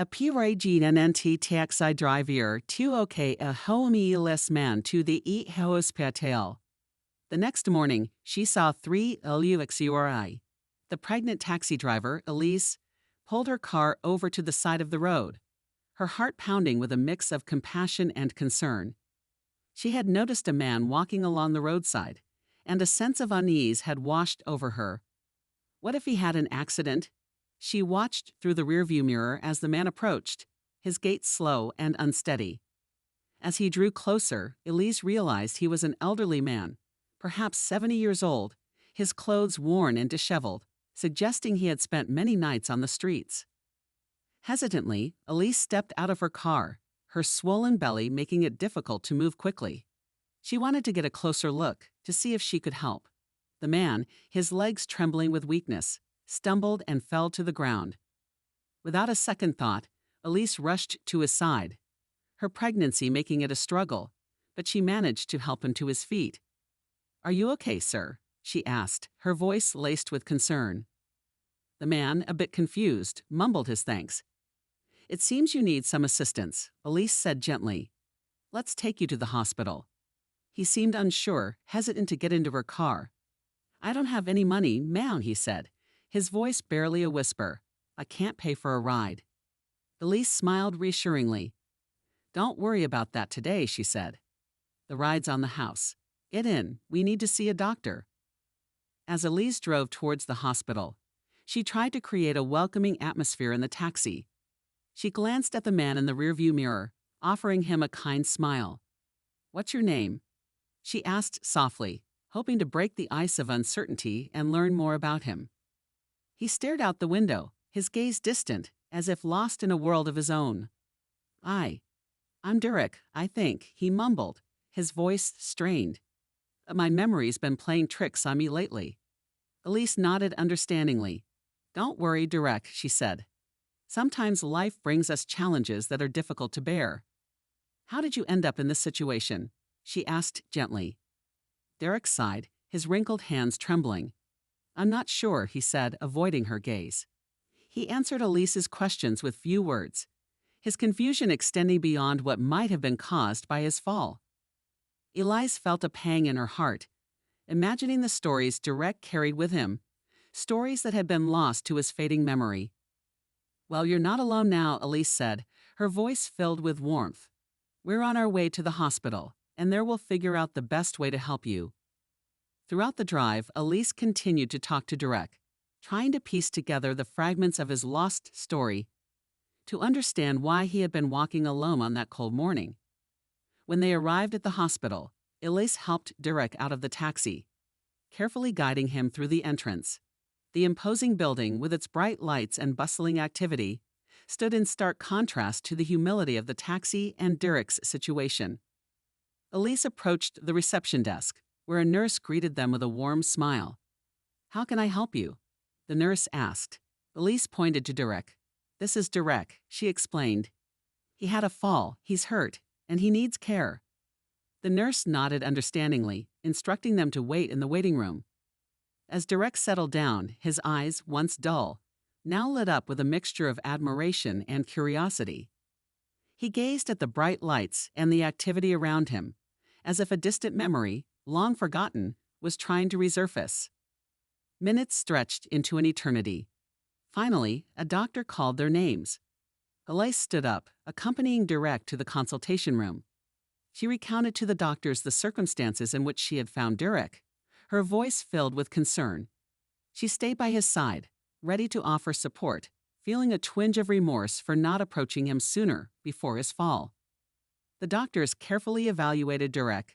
A PRAGNNT taxi driver to OK a homeless man to the hospital. The next morning, she saw three LUXURI. The pregnant taxi driver, Elise, pulled her car over to the side of the road, her heart pounding with a mix of compassion and concern. She had noticed a man walking along the roadside, and a sense of unease had washed over her. What if he had an accident? She watched through the rearview mirror as the man approached, his gait slow and unsteady. As he drew closer, Elise realized he was an elderly man, perhaps 70 years old, his clothes worn and disheveled, suggesting he had spent many nights on the streets. Hesitantly, Elise stepped out of her car, her swollen belly making it difficult to move quickly. She wanted to get a closer look to see if she could help. The man, his legs trembling with weakness, stumbled and fell to the ground. Without a second thought, Elise rushed to his side, her pregnancy making it a struggle, but she managed to help him to his feet. "Are you okay, sir?" she asked, her voice laced with concern. The man, a bit confused, mumbled his thanks. "It seems you need some assistance," Elise said gently. "Let's take you to the hospital." He seemed unsure, hesitant to get into her car. "I don't have any money, ma'am," he said, his voice barely a whisper. "I can't pay for a ride." Elise smiled reassuringly. "Don't worry about that today," she said. "The ride's on the house. Get in, we need to see a doctor." As Elise drove towards the hospital, she tried to create a welcoming atmosphere in the taxi. She glanced at the man in the rearview mirror, offering him a kind smile. "What's your name?" she asked softly, hoping to break the ice of uncertainty and learn more about him. He stared out the window, his gaze distant, as if lost in a world of his own. I'm Derek, I think," he mumbled, his voice strained. "My memory's been playing tricks on me lately." Elise nodded understandingly. "Don't worry, Derek," she said. "Sometimes life brings us challenges that are difficult to bear." "How did you end up in this situation?" she asked gently. Derek sighed, his wrinkled hands trembling. "I'm not sure," he said, avoiding her gaze. He answered Elise's questions with few words, his confusion extending beyond what might have been caused by his fall. Elise felt a pang in her heart, imagining the stories Derek carried with him, stories that had been lost to his fading memory. "Well, you're not alone now," Elise said, her voice filled with warmth. "We're on our way to the hospital, and there we'll figure out the best way to help you." Throughout the drive, Elise continued to talk to Derek, trying to piece together the fragments of his lost story, to understand why he had been walking alone on that cold morning. When they arrived at the hospital, Elise helped Derek out of the taxi, carefully guiding him through the entrance. The imposing building, with its bright lights and bustling activity, stood in stark contrast to the humility of the taxi and Derek's situation. Elise approached the reception desk, where a nurse greeted them with a warm smile. "How can I help you?" the nurse asked. Elise pointed to Derek. "This is Derek," she explained. "He had a fall, he's hurt, and he needs care." The nurse nodded understandingly, instructing them to wait in the waiting room. As Derek settled down, his eyes, once dull, now lit up with a mixture of admiration and curiosity. He gazed at the bright lights and the activity around him, as if a distant memory, long forgotten, was trying to resurface. Minutes stretched into an eternity. Finally, a doctor called their names. Elise stood up, accompanying Derek to the consultation room. She recounted to the doctors the circumstances in which she had found Derek, her voice filled with concern. She stayed by his side, ready to offer support, feeling a twinge of remorse for not approaching him sooner, before his fall. The doctors carefully evaluated Derek.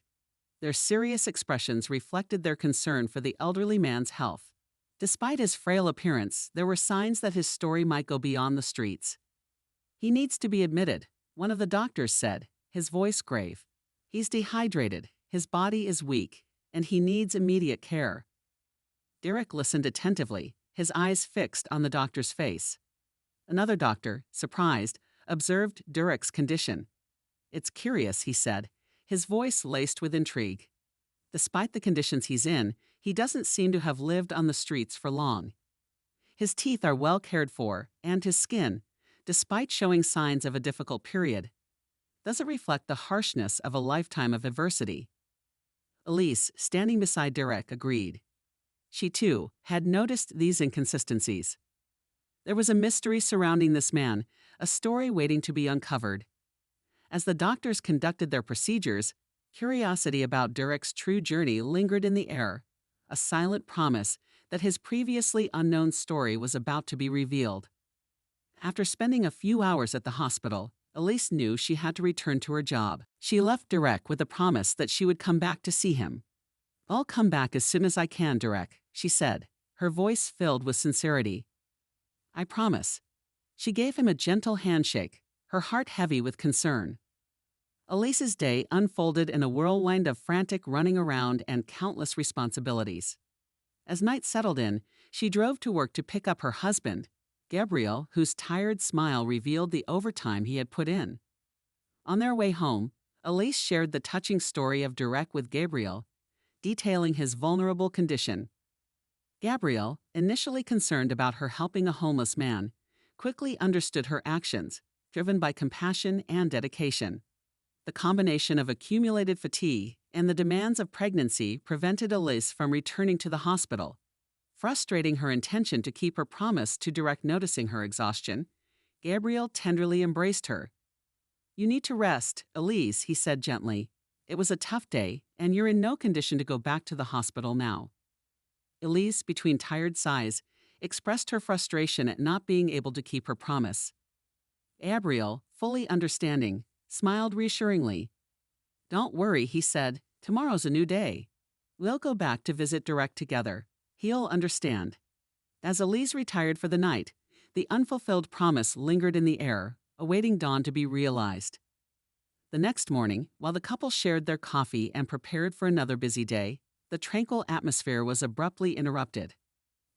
Their serious expressions reflected their concern for the elderly man's health. Despite his frail appearance, there were signs that his story might go beyond the streets. "He needs to be admitted," one of the doctors said, his voice grave. "He's dehydrated, his body is weak, and he needs immediate care." Derek listened attentively, his eyes fixed on the doctor's face. Another doctor, surprised, observed Derek's condition. "It's curious," he said, his voice laced with intrigue. "Despite the conditions he's in, he doesn't seem to have lived on the streets for long. His teeth are well cared for, and his skin, despite showing signs of a difficult period, doesn't reflect the harshness of a lifetime of adversity. Elise, standing beside Derek, agreed. She, too, had noticed these inconsistencies. There was a mystery surrounding this man, a story waiting to be uncovered. As the doctors conducted their procedures, curiosity about Derek's true journey lingered in the air, a silent promise that his previously unknown story was about to be revealed. After spending a few hours at the hospital, Elise knew she had to return to her job. She left Derek with a promise that she would come back to see him. "I'll come back as soon as I can, Derek," she said, her voice filled with sincerity. "I promise." She gave him a gentle handshake, her heart heavy with concern. Elise's day unfolded in a whirlwind of frantic running around and countless responsibilities. As night settled in, she drove to work to pick up her husband, Gabriel, whose tired smile revealed the overtime he had put in. On their way home, Elise shared the touching story of Derek with Gabriel, detailing his vulnerable condition. Gabriel, initially concerned about her helping a homeless man, quickly understood her actions, driven by compassion and dedication. The combination of accumulated fatigue and the demands of pregnancy prevented Elise from returning to the hospital. Frustrating her intention to keep her promise to Derek noticing her exhaustion, Gabriel tenderly embraced her. "You need to rest, Elise," he said gently. "It was a tough day, and you're in no condition to go back to the hospital now." Elise, between tired sighs, expressed her frustration at not being able to keep her promise. Gabriel, fully understanding, smiled reassuringly. "Don't worry," he said. "Tomorrow's a new day. We'll go back to visit Derek together. He'll understand." As Elise retired for the night, the unfulfilled promise lingered in the air, awaiting dawn to be realized. The next morning, while the couple shared their coffee and prepared for another busy day, the tranquil atmosphere was abruptly interrupted.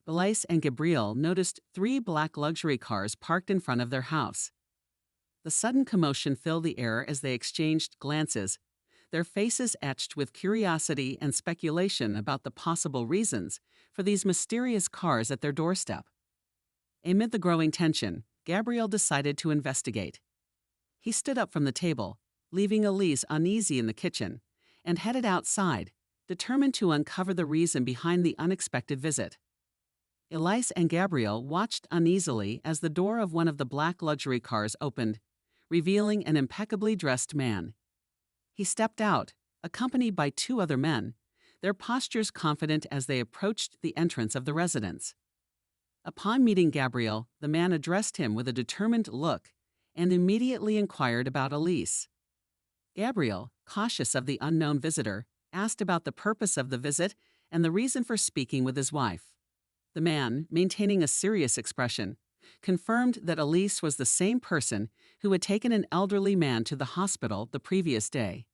Elise and Gabriel noticed 3 black luxury cars parked in front of their house. The sudden commotion filled the air as they exchanged glances, their faces etched with curiosity and speculation about the possible reasons for these mysterious cars at their doorstep. Amid the growing tension, Gabriel decided to investigate. He stood up from the table, leaving Elise uneasy in the kitchen, and headed outside, determined to uncover the reason behind the unexpected visit. Elise and Gabriel watched uneasily as the door of one of the black luxury cars opened, revealing an impeccably dressed man. He stepped out, accompanied by 2 other men, their postures confident as they approached the entrance of the residence. Upon meeting Gabriel, the man addressed him with a determined look and immediately inquired about Elise. Gabriel, cautious of the unknown visitor, asked about the purpose of the visit and the reason for speaking with his wife. The man, maintaining a serious expression, confirmed that Elise was the same person who had taken an elderly man to the hospital the previous day.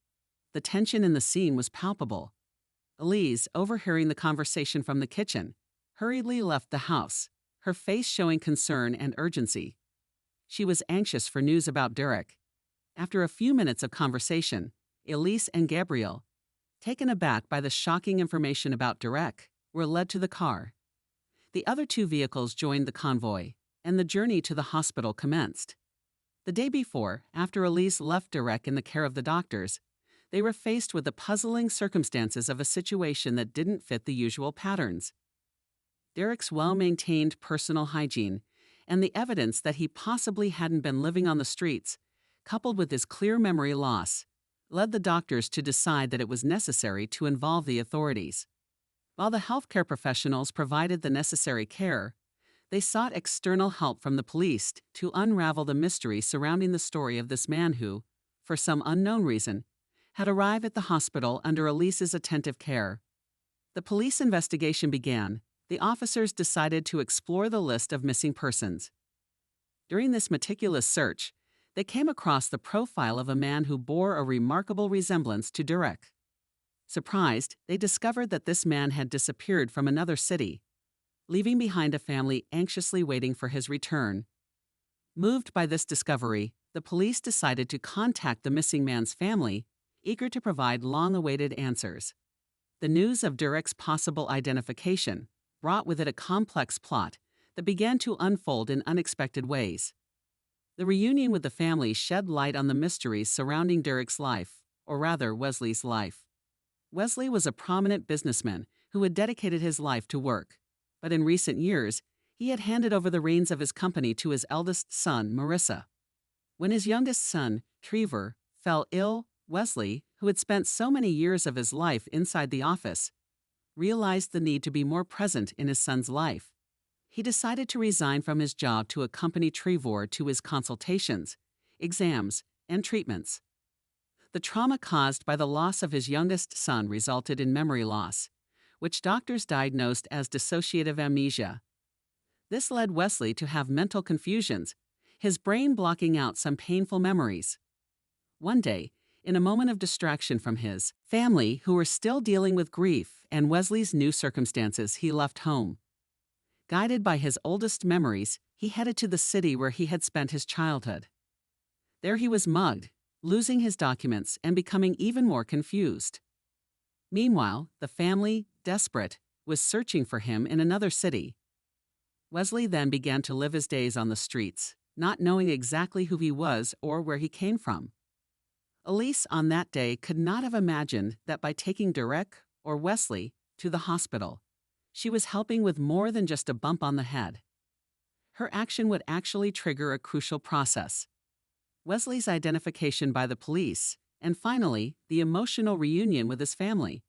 The tension in the scene was palpable. Elise, overhearing the conversation from the kitchen, hurriedly left the house, her face showing concern and urgency. She was anxious for news about Derek. After a few minutes of conversation, Elise and Gabriel, taken aback by the shocking information about Derek, were led to the car. The other 2 vehicles joined the convoy, and the journey to the hospital commenced. The day before, after Elise left Derek in the care of the doctors, they were faced with the puzzling circumstances of a situation that didn't fit the usual patterns. Derek's well-maintained personal hygiene and the evidence that he possibly hadn't been living on the streets, coupled with his clear memory loss, led the doctors to decide that it was necessary to involve the authorities. While the healthcare professionals provided the necessary care, they sought external help from the police to unravel the mystery surrounding the story of this man who, for some unknown reason, had arrived at the hospital under Elise's attentive care. The police investigation began. The officers decided to explore the list of missing persons. During this meticulous search, they came across the profile of a man who bore a remarkable resemblance to Derek. Surprised, they discovered that this man had disappeared from another city, leaving behind a family anxiously waiting for his return. Moved by this discovery, the police decided to contact the missing man's family, eager to provide long-awaited answers. The news of Derek's possible identification brought with it a complex plot that began to unfold in unexpected ways. The reunion with the family shed light on the mysteries surrounding Derek's life, or rather, Wesley's life. Wesley was a prominent businessman who had dedicated his life to work. But in recent years, he had handed over the reins of his company to his eldest son, Marissa. When his youngest son, Trevor, fell ill, Wesley, who had spent so many years of his life inside the office, realized the need to be more present in his son's life. He decided to resign from his job to accompany Trevor to his consultations, exams, and treatments. The trauma caused by the loss of his youngest son resulted in memory loss, which doctors diagnosed as dissociative amnesia. This led Wesley to have mental confusions, his brain blocking out some painful memories. One day, in a moment of distraction from his family who were still dealing with grief and Wesley's new circumstances, he left home. Guided by his oldest memories, he headed to the city where he had spent his childhood. There he was mugged, losing his documents and becoming even more confused. Meanwhile, the family, desperate, was searching for him in another city. Wesley then began to live his days on the streets, not knowing exactly who he was or where he came from. Elise on that day could not have imagined that by taking Derek, or Wesley, to the hospital, she was helping with more than just a bump on the head. Her action would actually trigger a crucial process: Wesley's identification by the police, and finally, the emotional reunion with his family.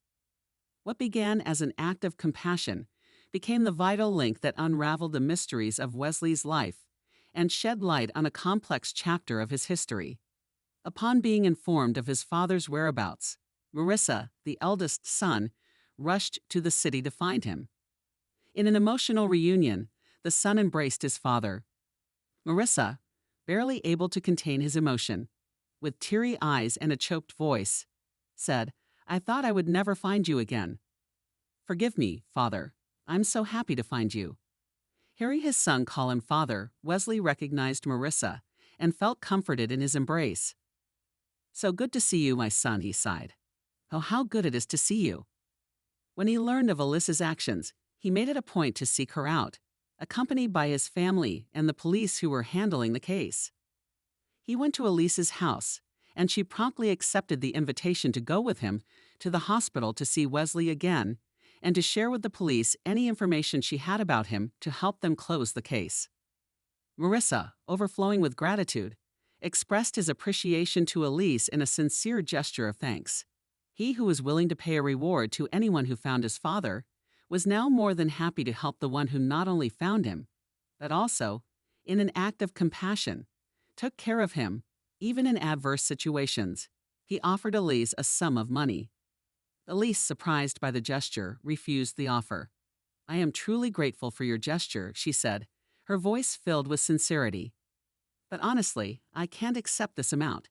What began as an act of compassion became the vital link that unraveled the mysteries of Wesley's life and shed light on a complex chapter of his history. Upon being informed of his father's whereabouts, Marissa, the eldest son, rushed to the city to find him. In an emotional reunion, the son embraced his father. Marissa, barely able to contain his emotion, with teary eyes and a choked voice, said, "I thought I would never find you again." "Forgive me, Father. I'm so happy to find you." Hearing his son call him father, Wesley recognized Marissa and felt comforted in his embrace. "So good to see you, my son," he sighed. "Oh, how good it is to see you." When he learned of Alyssa's actions, he made it a point to seek her out, accompanied by his family and the police who were handling the case. He went to Elise's house, and she promptly accepted the invitation to go with him to the hospital to see Wesley again and to share with the police any information she had about him to help them close the case. Marissa, overflowing with gratitude, expressed his appreciation to Elise in a sincere gesture of thanks. He who was willing to pay a reward to anyone who found his father was now more than happy to help the one who not only found him, but also, in an act of compassion, took care of him, even in adverse situations. He offered Elise a sum of money. Elise, surprised by the gesture, refused the offer. "I am truly grateful for your gesture," she said, her voice filled with sincerity. "But honestly, I can't accept this amount.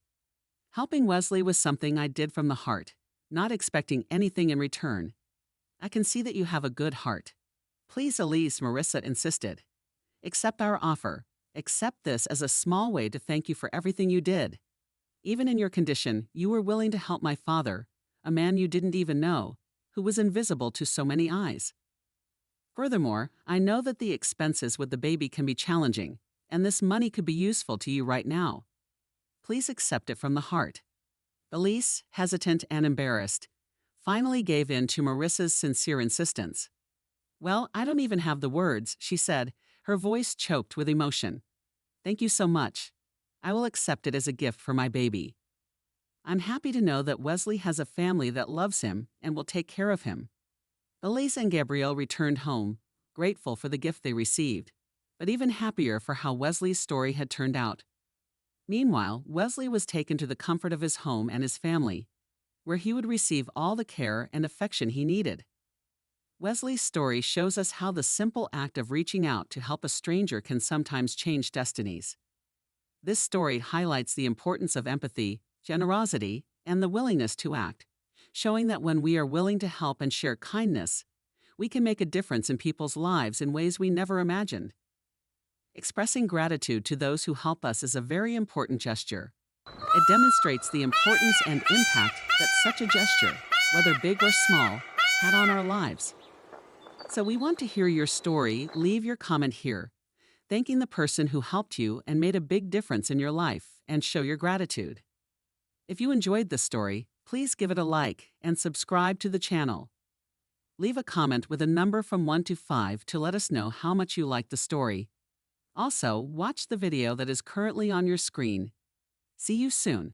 Helping Wesley was something I did from the heart, not expecting anything in return. I can see that you have a good heart." "Please, Elise," Marissa insisted. "Accept our offer. Accept this as a small way to thank you for everything you did. Even in your condition, you were willing to help my father, a man you didn't even know, who was invisible to so many eyes. Furthermore, I know that the expenses with the baby can be challenging, and this money could be useful to you right now. Please accept it from the heart." Elise, hesitant and embarrassed, finally gave in to Marissa's sincere insistence. "Well, I don't even have the words," she said, her voice choked with emotion. "Thank you so much. I will accept it as a gift for my baby. I'm happy to know that Wesley has a family that loves him and will take care of him." Elise and Gabrielle returned home, grateful for the gift they received, but even happier for how Wesley's story had turned out. Meanwhile, Wesley was taken to the comfort of his home and his family, where he would receive all the care and affection he needed. Wesley's story shows us how the simple act of reaching out to help a stranger can sometimes change destinies. This story highlights the importance of empathy, generosity, and the willingness to act, showing that when we are willing to help and share kindness, we can make a difference in people's lives in ways we never imagined. Expressing gratitude to those who help us is a very important gesture. It demonstrates the importance and impact that such a gesture, whether big or small, had on our lives. So we want to hear your story. Leave your comment here. thanking the person who helped you and made a big difference in your life, and show your gratitude. If you enjoyed this story, please give it a like and subscribe to the channel. Leave a comment with a number from 1 to 5 to let us know how much you liked the story. Also, watch the video that is currently on your screen. See you soon.